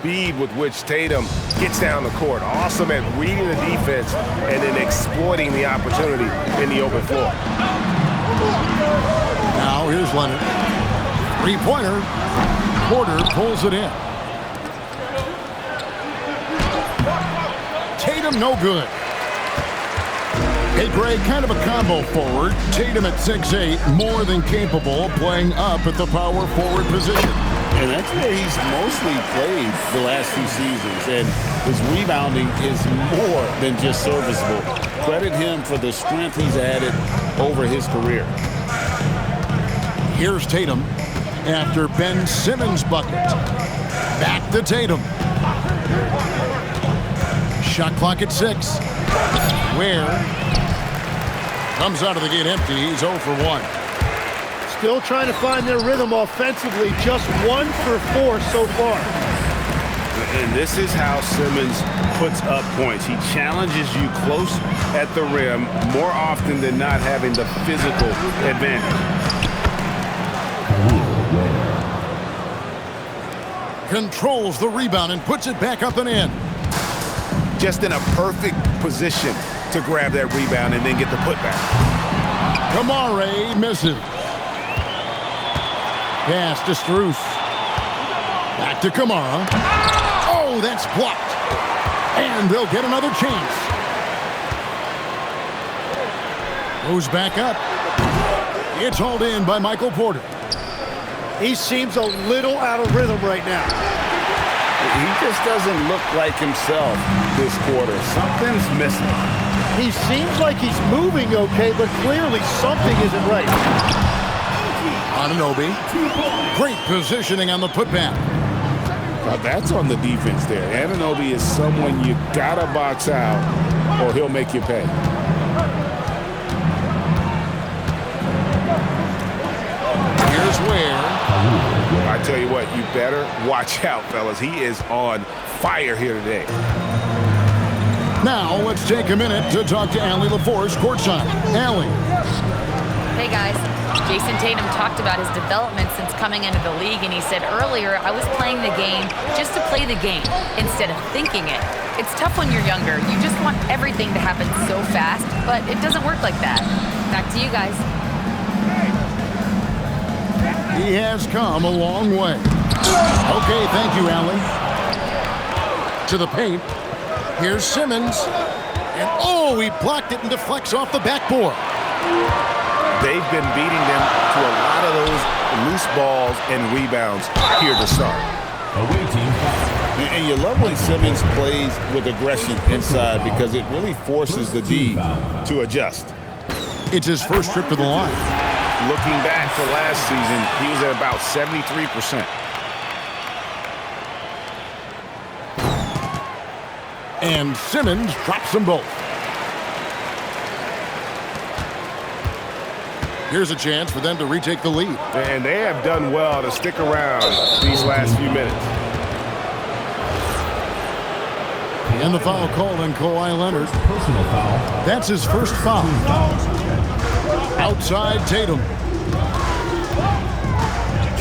Speed with which Tatum gets down the court. Awesome at reading the defense and then exploiting the opportunity in the open floor. Now here's Leonard. Three-pointer. Porter pulls it in. Tatum no good. Hey, Greg, kind of a combo forward. Tatum at 6'8", more than capable of playing up at the power forward position. And that's where he's mostly played the last few seasons. And his rebounding is more than just serviceable. Credit him for the strength he's added over his career. Here's Tatum after Ben Simmons' bucket. Back to Tatum. Shot clock at 6. Where comes out of the gate empty. He's 0 for 1. Still trying to find their rhythm offensively. Just 1 for 4 so far. And this is how Simmons puts up points. He challenges you close at the rim more often than not, having the physical advantage. Controls the rebound and puts it back up and in. Just in a perfect position to grab that rebound and then get the putback. Kamare misses. Pass to Strus. Back to Kamara. Oh, that's blocked. And they'll get another chance. Goes back up. It's hauled in by Michael Porter. He seems a little out of rhythm right now. He just doesn't look like himself this quarter. Something's missing. He seems like he's moving okay, but clearly something isn't right. Anunoby. Great positioning on the putback. Now that's on the defense there. Anunoby is someone you gotta box out or he'll make you pay. Here's Ware. I tell you what, you better watch out, fellas. He is on fire here today. Now let's take a minute to talk to Allie LaForce courtside. Allie. Hey guys, Jason Tatum talked about his development since coming into the league, and he said earlier, I was playing the game just to play the game instead of thinking it. It's tough when you're younger. You just want everything to happen so fast, but it doesn't work like that. Back to you guys. He has come a long way. Okay, thank you, Allie. To the paint. Here's Simmons. And oh, he blocked it and deflects off the backboard. They've been beating them to a lot of those loose balls and rebounds here to start. And you love when Simmons plays with aggression inside because it really forces the D to adjust. It's his first trip to the line. Looking back to last season, he was at about 73%. And Simmons drops them both. Here's a chance for them to retake the lead. And they have done well to stick around these last few minutes. And the foul called on Kawhi Leonard. Personal foul. That's his first foul. Outside Tatum. 2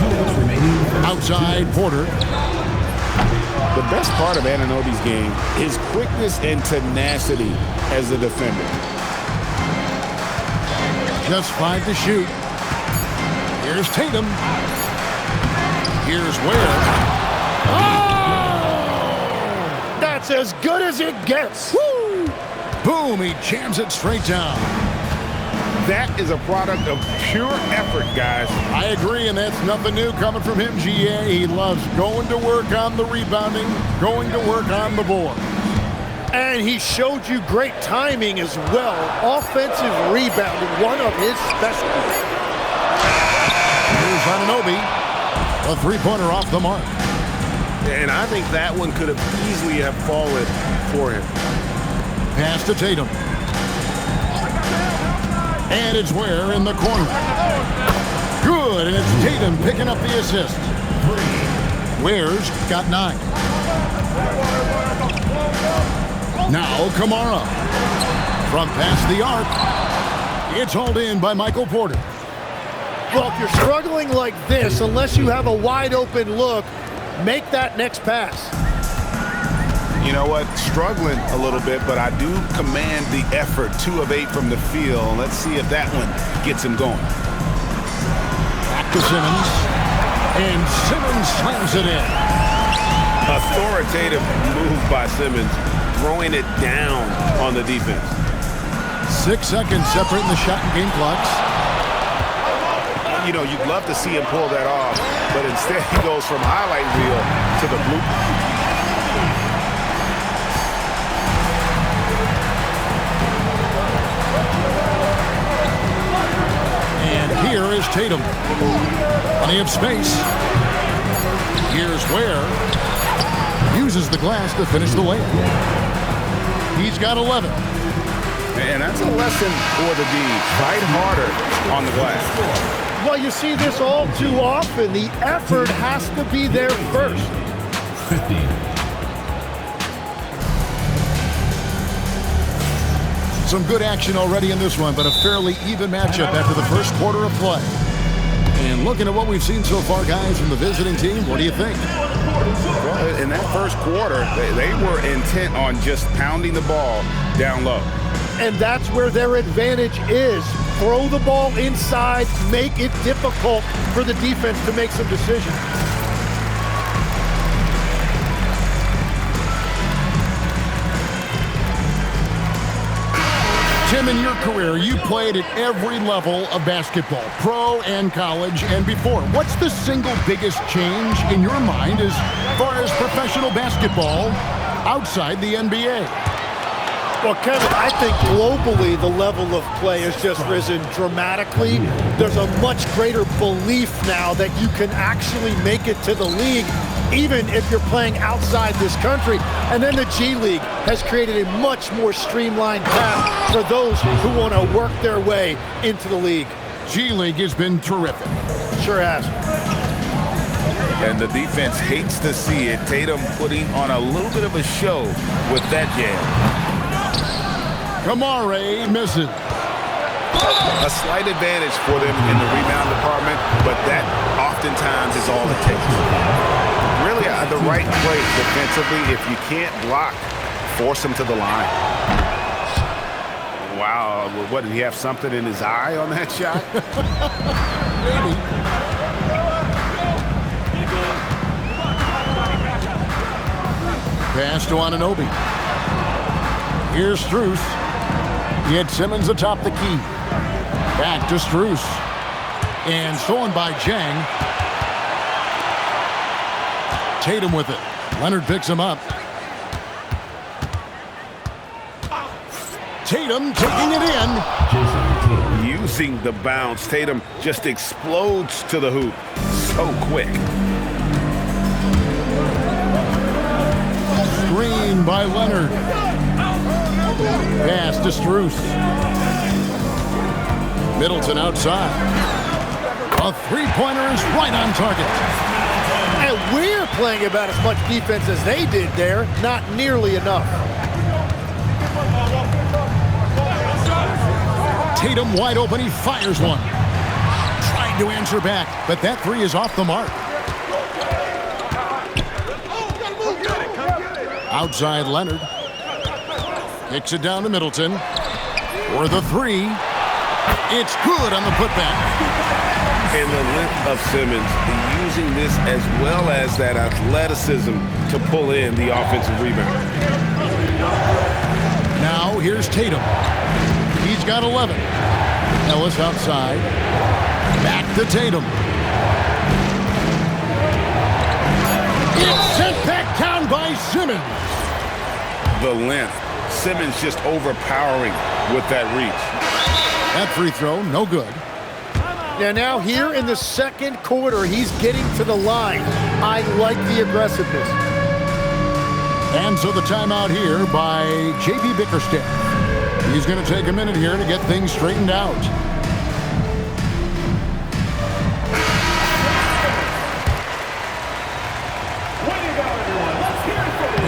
minutes remaining. Outside Porter. The best part of Anunoby's game is quickness and tenacity as a defender. Just 5 to shoot. Here's Tatum. Here's Ware. Oh! That's as good as it gets. Woo! Boom, he jams it straight down. That is a product of pure effort, guys. I agree, and that's nothing new coming from him, GA. He loves going to work on the rebounding, going to work on the board. And he showed you great timing as well. Offensive rebounding, one of his specialties. Here's Anunoby. A three-pointer off the mark. And I think that one could have easily have fallen for him. Pass to Tatum. And it's Ware in the corner. Good, and it's Tatum picking up the assist. Ware's got 9. Now Kamara. From past the arc. It's hauled in by Michael Porter. Well, if you're struggling like this, unless you have a wide open look, make that next pass. You know what? Struggling a little bit, but I do command the effort. 2 of 8 from the field. Let's see if that one gets him going. Back to Simmons. And Simmons slams it in. Authoritative move by Simmons, throwing it down on the defense. 6 seconds separating the shot and game clocks. You know, you'd love to see him pull that off, but instead he goes from highlight reel to the blooper. Here is Tatum. Plenty of space. Here's Ware. Uses the glass to finish the layup. He's got 11. And that's a lesson for the D. Fight harder on the glass. Well, you see this all too often. The effort has to be there first. 15. Some good action already in this one, but a fairly even matchup after the first quarter of play. And looking at what we've seen so far, guys, from the visiting team, what do you think? Well, in that first quarter, they were intent on just pounding the ball down low. And that's where their advantage is. Throw the ball inside, make it difficult for the defense to make some decisions. Tim, in your career, you played at every level of basketball, pro and college and before. What's the single biggest change in your mind as far as professional basketball outside the NBA? Well, Kevin, I think globally the level of play has just risen dramatically. There's a much greater belief now that you can actually make it to the league, even if you're playing outside this country. And then the G League has created a much more streamlined path for those who want to work their way into the league. G League has been terrific. Sure has. And the defense hates to see it. Tatum putting on a little bit of a show with that jam. Kamare misses. A slight advantage for them in the rebound department, but that oftentimes is all it takes. Really, the right play defensively. If you can't block, force him to the line. Wow, what, did he have something in his eye on that shot? Maybe. Pass to Anunoby. Here's Strus. He had Simmons atop the key. Back to Strus. And stolen by Jang. Tatum with it. Leonard picks him up. Tatum taking it in. Using the bounce, Tatum just explodes to the hoop so quick. Screen by Leonard. Pass to Strus. Middleton outside. A three-pointer is right on target. And we're playing about as much defense as they did there. Not nearly enough. Tatum wide open. He fires one. Trying to answer back, but that three is off the mark. Outside Leonard. Kicks it down to Middleton. For the three. It's good on the putback. And the length of Simmons using this as well as that athleticism to pull in the offensive rebound. Now here's Tatum. He's got 11. Ellis outside. Back to Tatum. It's sent back down by Simmons. The length. Simmons just overpowering with that reach. That free throw, no good. Yeah, now here in the second quarter, he's getting to the line. I like the aggressiveness. And so the timeout here by J.P. Bickerstaff. He's going to take a minute here to get things straightened out.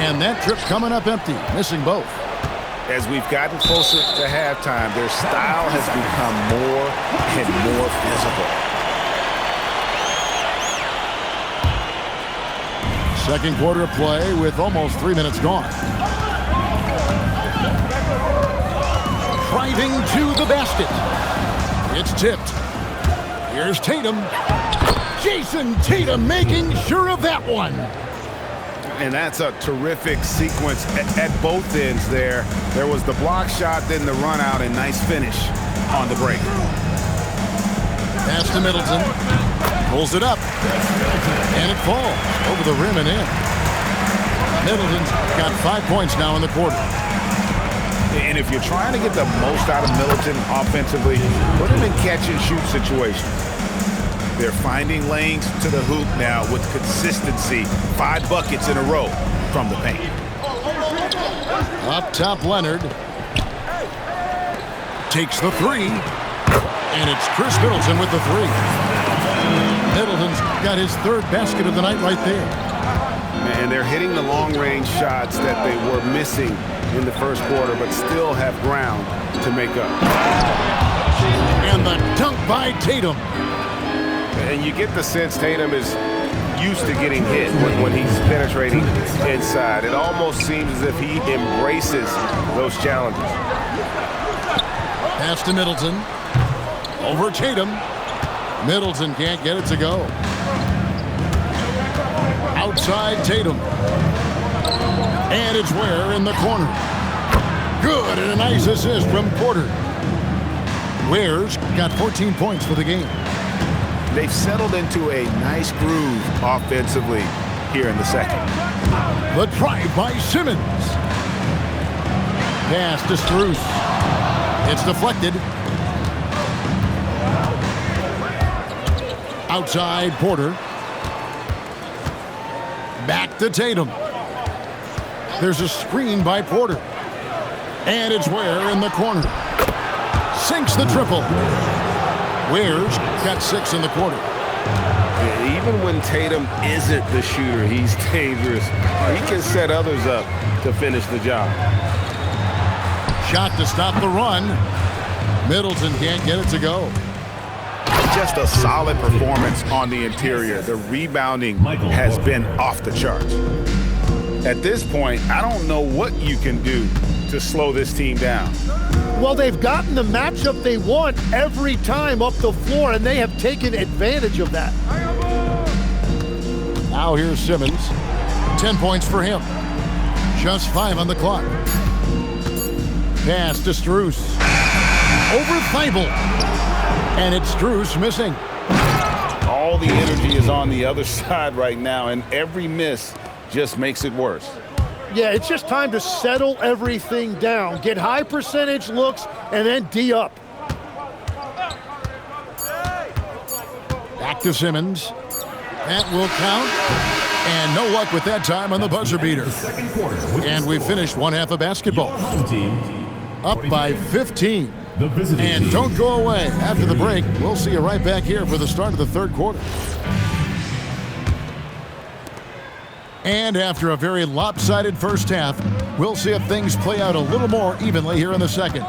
And that trip coming up empty, missing both. As we've gotten closer to halftime, their style has become more and more physical. Second quarter of play with almost 3 minutes gone. Driving to the basket. It's tipped. Here's Tatum. Jason Tatum making sure of that one. And that's a terrific sequence at both ends there. There was the block shot, then the run out, and nice finish on the break. Pass to Middleton. Pulls it up. And it falls over the rim and in. Middleton's got 5 points now in the quarter. And if you're trying to get the most out of Middleton offensively, put him in catch-and-shoot situations. They're finding lanes to the hoop now with consistency. 5 buckets in a row from the paint. Up top, Leonard. Takes the three. And it's Chris Middleton with the three. Middleton's got his 3rd basket of the night right there. And they're hitting the long-range shots that they were missing in the first quarter, but still have ground to make up. And the dunk by Tatum. And you get the sense Tatum is used to getting hit when he's penetrating inside. It almost seems as if he embraces those challenges. Pass to Middleton. Over Tatum. Middleton can't get it to go. Outside Tatum. And it's Ware in the corner. Good, and a nice assist from Porter. Ware's got 14 points for the game. They've settled into a nice groove offensively here in the second. The drive by Simmons. Pass to Strus. It's deflected. Outside Porter. Back to Tatum. There's a screen by Porter. And it's Ware in the corner. Sinks the triple. Ware's got 6 in the quarter. Yeah, even when Tatum isn't the shooter, he's dangerous. He can set others up to finish the job. Shot to stop the run. Middleton can't get it to go. Just a solid performance on the interior. The rebounding has been off the charts. At this point, I don't know what you can do to slow this team down. Well, they've gotten the matchup they want every time up the floor, and they have taken advantage of that. Now here's Simmons. 10 points for him. Just 5 on the clock. Pass to Strus. Over Thibault. And it's Strus missing. All the energy is on the other side right now, and every miss just makes it worse. Yeah, it's just time to settle everything down. Get high percentage looks and then D up. Back to Simmons. That will count. And no luck with that time on the buzzer beater. And we finished one half of basketball. Up by 15. And don't go away. After the break, we'll see you right back here for the start of the third quarter. And after a very lopsided first half, we'll see if things play out a little more evenly here in the second.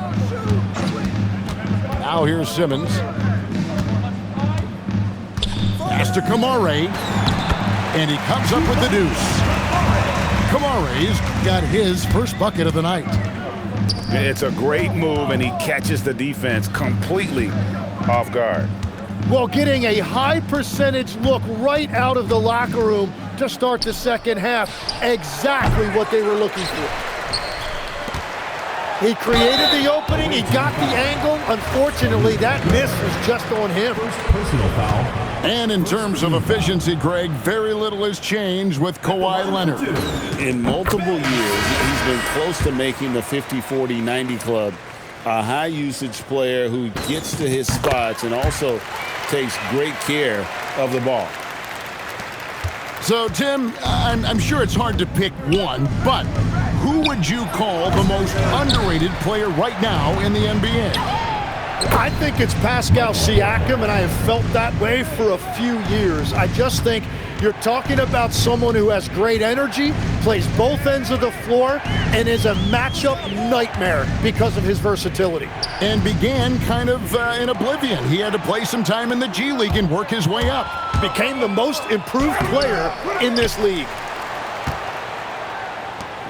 Now here's Simmons. Pass to Kamare. And he comes up with the deuce. Kamare's got his first bucket of the night. It's a great move, and he catches the defense completely off guard. Well, getting a high percentage look right out of the locker room to start the second half. Exactly what they were looking for. He created the opening. He got the angle. Unfortunately, that miss was just on him. Personal foul. And in terms of efficiency, Greg, very little has changed with Kawhi Leonard. In multiple years, he's been close to making the 50-40-90 club. A high-usage player who gets to his spots and also takes great care of the ball. So, Tim, I'm sure it's hard to pick one, but who would you call the most underrated player right now in the NBA? I think it's Pascal Siakam, and I have felt that way for a few years. I just think you're talking about someone who has great energy, plays both ends of the floor, and is a matchup nightmare because of his versatility. And began kind of in oblivion. He had to play some time in the G League and work his way up. Became the most improved player in this league.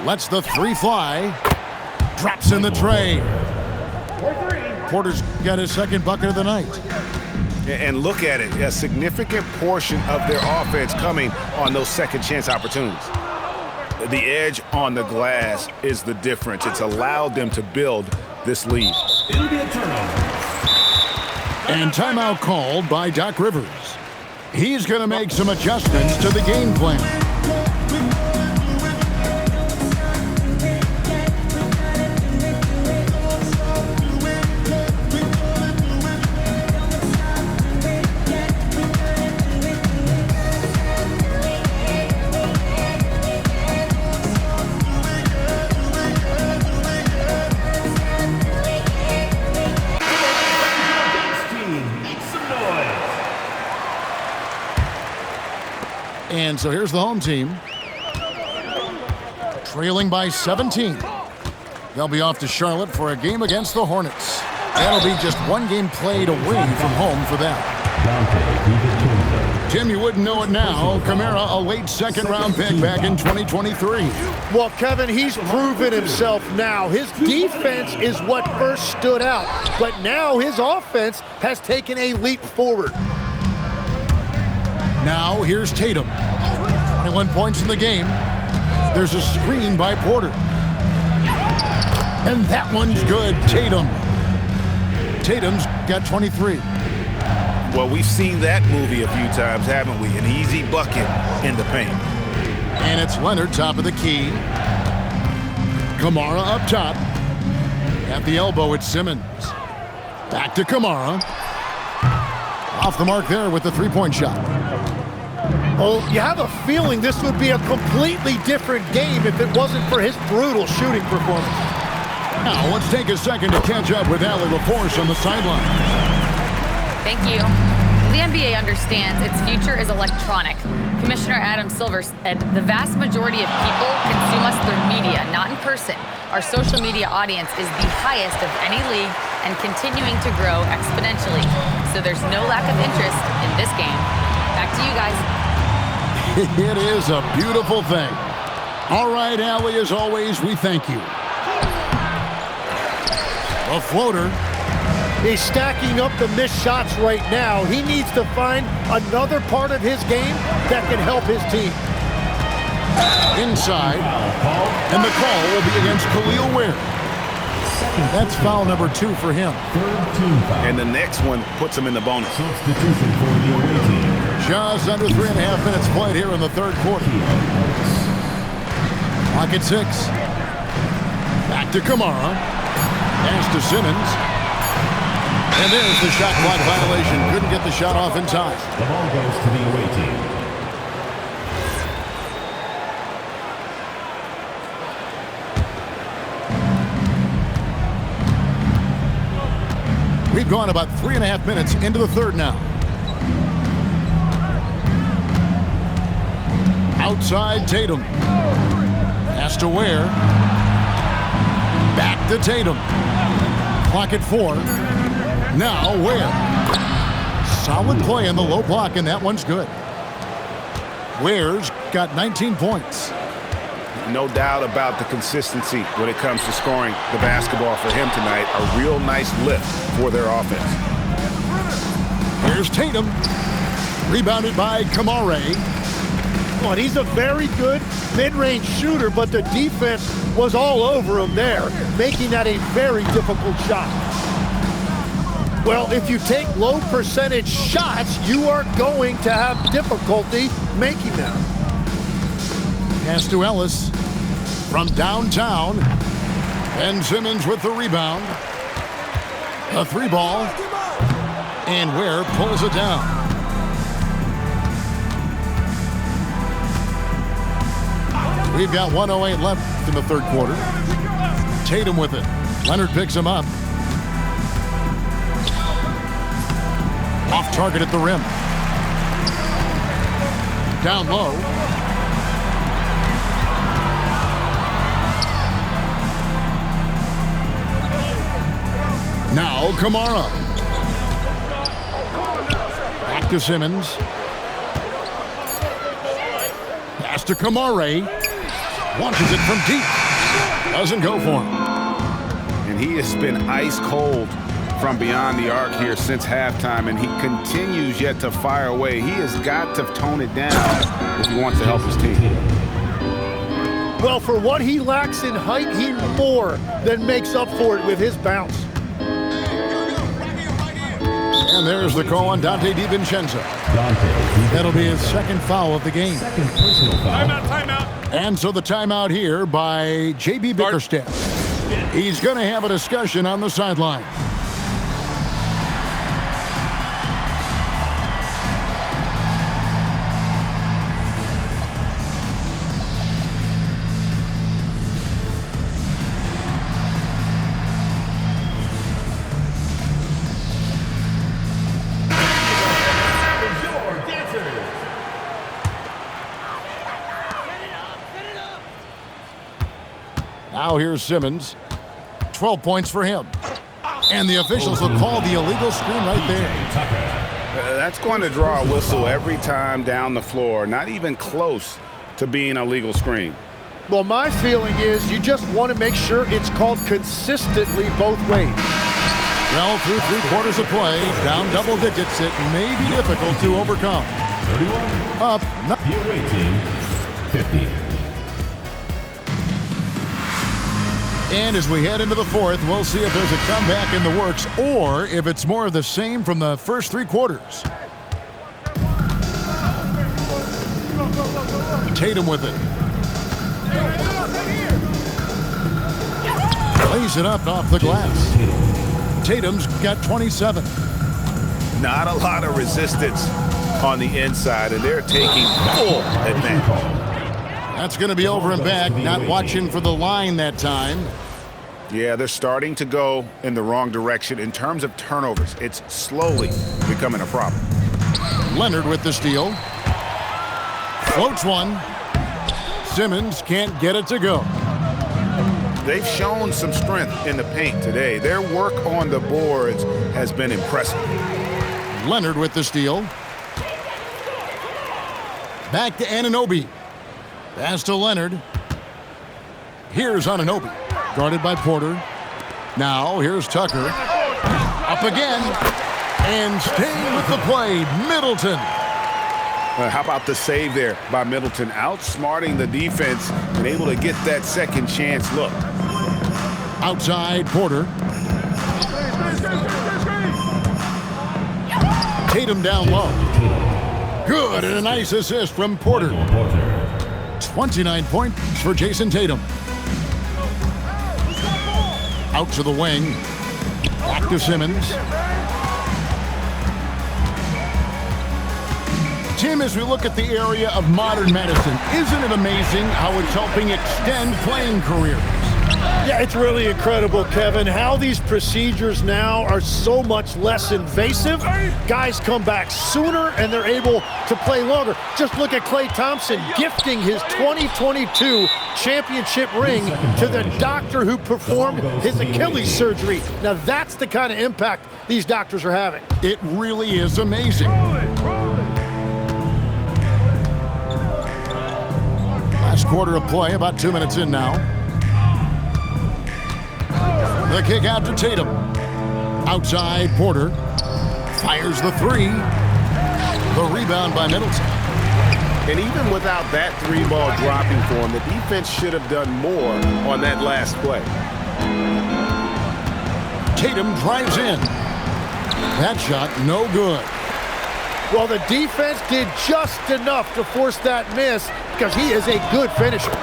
Lets the three fly. Drops in the tray. Porter's got his second bucket of the night. And look at it, a significant portion of their offense coming on those second chance opportunities. The edge on the glass is the difference. It's allowed them to build this lead. It'll be a turnover. And timeout called by Doc Rivers. He's going to make some adjustments to the game plan. And so here's the home team. Trailing by 17. They'll be off to Charlotte for a game against the Hornets. That'll be just one game played away from home for them. Tim, you wouldn't know it now. Kamara, a late second-round pick back in 2023. Well, Kevin, he's proven himself now. His defense is what first stood out, but now his offense has taken a leap forward. Now here's Tatum. 21 points in the game. There's a screen by Porter. And that one's good. Tatum's got 23. Well, we've seen that movie a few times, haven't we? An easy bucket in the paint. And it's Leonard, top of the key. Kamara up top. At the elbow, it's Simmons. Back to Kamara. Off the mark there with the three-point shot. Oh, you have a feeling this would be a completely different game if it wasn't for his brutal shooting performance. Now, let's take a second to catch up with Allie LaForce on the sideline. Thank you. The NBA understands its future is electronic. Commissioner Adam Silver said the vast majority of people consume us through media, not in person. Our social media audience is the highest of any league and continuing to grow exponentially. So there's no lack of interest in this game. Back to you guys. It is a beautiful thing. All right, Allie, as always, we thank you. A floater. He's stacking up the missed shots right now. He needs to find another part of his game that can help his team. Inside. And the call will be against Khalil Ware. That's foul number 2 for him. Third team foul. And the next one puts him in the bonus. Substitution for the away team. Just under 3.5 minutes played here in the third quarter. Clock at 6. Back to Kamara. Pass to Simmons. And there's the shot clock violation. Couldn't get the shot off in time. The ball goes to the away team. We've gone about 3.5 minutes into the third now. Outside Tatum. Pass to Ware. Back to Tatum. Clock at 4. Now Ware. Solid play in the low block, and that one's good. Ware's got 19 points. No doubt about the consistency when it comes to scoring the basketball for him tonight. A real nice lift for their offense. Here's Tatum. Rebounded by Kamara. Well, he's a very good mid-range shooter, but the defense was all over him there, making that a very difficult shot. Well, if you take low percentage shots, you are going to have difficulty making them. Pass to Ellis from downtown. Ben Simmons with the rebound. A 3-ball. And Ware pulls it down. We've got 1:08 left in the third quarter. Tatum with it. Leonard picks him up. Off target at the rim. Down low. Now Kamara. Back to Simmons. Pass to Kamara. Launches it from deep. Doesn't go for him. And he has been ice cold from beyond the arc here since halftime, and he continues yet to fire away. He has got to tone it down if he wants to help his team. Well, for what he lacks in height, he more than makes up for it with his bounce. And there's the call on Dante DiVincenzo. That'll be his second foul of the game. Second personal foul. Timeout. And so the timeout here by J.B. Bickerstaff. He's going to have a discussion on the sideline. Now here's Simmons. 12 points for him. And the officials will call the illegal screen right there. That's going to draw a whistle every time down the floor. Not even close to being a legal screen. Well, my feeling is you just want to make sure it's called consistently both ways. Well, through 3 quarters of play, down double digits, it may be difficult to overcome. 31. Up. The away team, 50. And as we head into the fourth, we'll see if there's a comeback in the works or if it's more of the same from the first 3 quarters. Tatum with it. Lays it up off the glass. Tatum's got 27. Not a lot of resistance on the inside, and they're taking full advantage. That's going to be over and back. Not watching for the line that time. Yeah, they're starting to go in the wrong direction in terms of turnovers. It's slowly becoming a problem. Leonard with the steal. Floats one. Simmons can't get it to go. They've shown some strength in the paint today. Their work on the boards has been impressive. Leonard with the steal. Back to Anunoby. Pass to Leonard. Here's Anunoby. Guarded by Porter. Now here's Tucker. Up again. And staying with the play, Middleton. How about the save there by Middleton? Outsmarting the defense and able to get that second chance look. Outside Porter. Tatum down low. Good, and a nice assist from Porter. 29 points for Jason Tatum. Out to the wing. Back to Simmons. Tim, as we look at the area of modern medicine, isn't it amazing how it's helping extend playing careers? Yeah, it's really incredible, Kevin, how these procedures now are so much less invasive. Guys come back sooner and they're able to play longer. Just look at Klay Thompson gifting his 2022 championship ring to the doctor who performed his Achilles surgery. Now that's the kind of impact these doctors are having. It really is amazing. Last quarter of play, about 2 minutes in now. The kick out to Tatum. Outside, Porter. Fires the 3. The rebound by Middleton. And even without that 3-ball dropping for him, the defense should have done more on that last play. Tatum drives in. That shot, no good. Well, the defense did just enough to force that miss because he is a good finisher.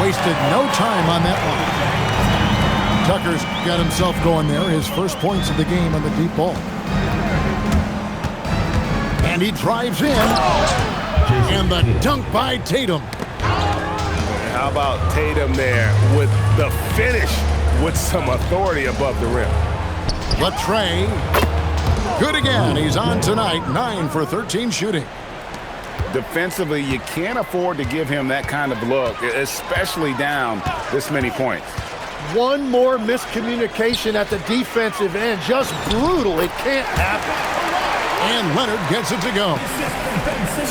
Wasted no time on that one. Tucker's got himself going there. His first points of the game on the deep ball. And he drives in. And the dunk by Tatum. How about Tatum there with the finish with some authority above the rim. Latrey. Good again. He's on tonight. 9 for 13 shooting. Defensively, you can't afford to give him that kind of look, especially down this many points. One more miscommunication at the defensive end. Just brutal. It can't happen. And Leonard gets it to go.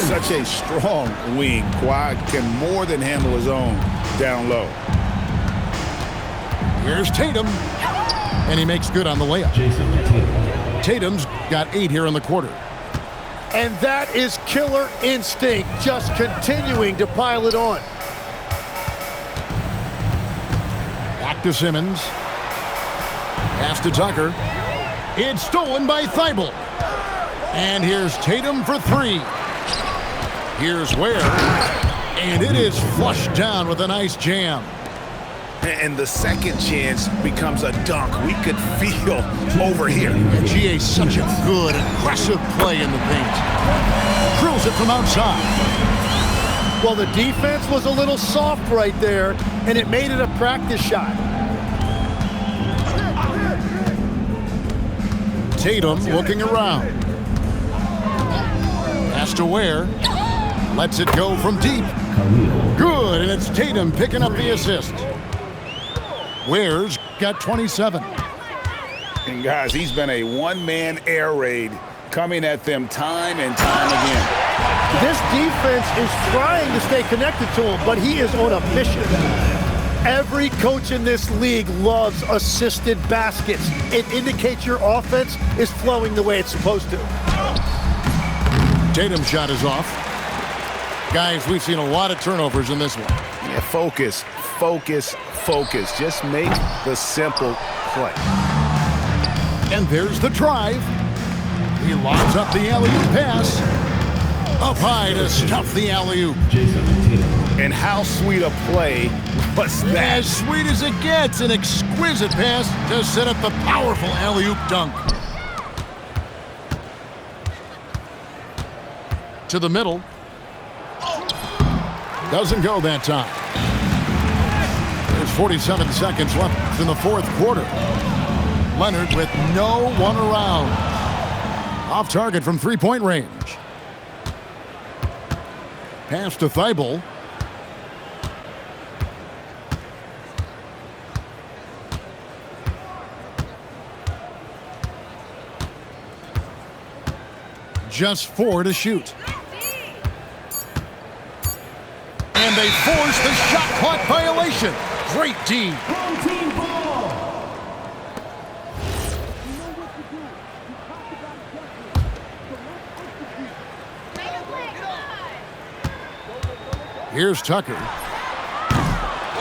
Such a strong wing. Kawhi can more than handle his own down low. Here's Tatum. And he makes good on the layup. Jason Tatum. Tatum's got 8 here in the quarter. And that is killer instinct, just continuing to pile it on. Back to Simmons. Pass to Tucker. It's stolen by Thibault. And here's Tatum for 3. Here's Ware. And it is flushed down with a nice jam. And the second chance becomes a dunk. We could feel over here. GA's such a good, aggressive play in the paint. Drills it from outside. Well, the defense was a little soft right there, and it made it a practice shot. Tatum looking around. Pass to Ware. Lets it go from deep. Good, and it's Tatum picking up the assist. Ware's got 27. And guys, he's been a one-man air raid coming at them time and time again. This defense is trying to stay connected to him, but he is on a mission. Every coach in this league loves assisted baskets. It indicates your offense is flowing the way it's supposed to. Tatum's shot is off. Guys, we've seen a lot of turnovers in this one. Yeah, focus, focus, focus. Just make the simple play. And there's the drive. He lobs up the alley-oop pass. Up high to stuff the alley-oop. Jason Tatum. And how sweet a play was that? As sweet as it gets, an exquisite pass to set up the powerful alley-oop dunk. To the middle. Doesn't go that time. There's 47 seconds left in the fourth quarter. Leonard with no one around. Off target from three-point range. Pass to Thibault. Just 4 to shoot. And they force the shot clock violation. Great team. Team ball. Here's Tucker.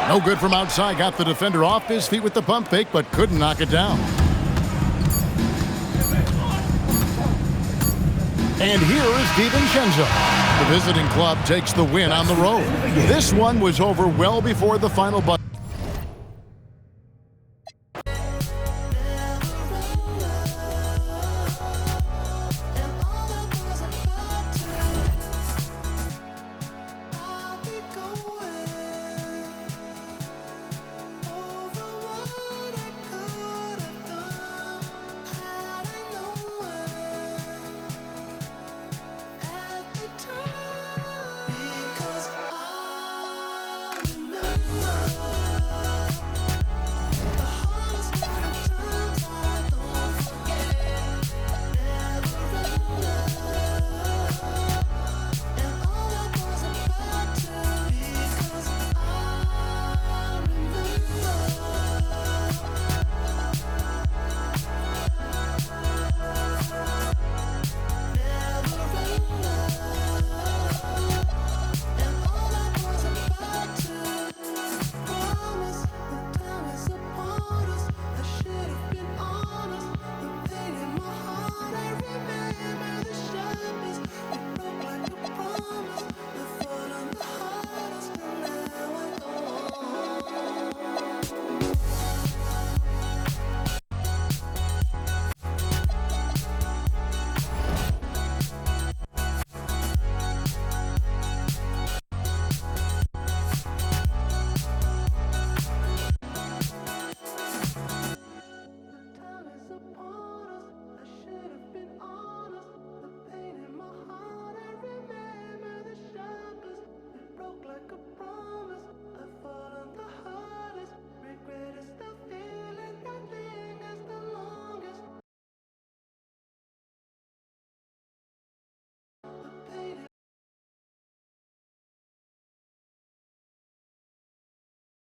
No good from outside. Got the defender off his feet with the pump fake, but couldn't knock it down. And here is DiVincenzo. The visiting club takes the win on the road. This one was over well before the final buzzer.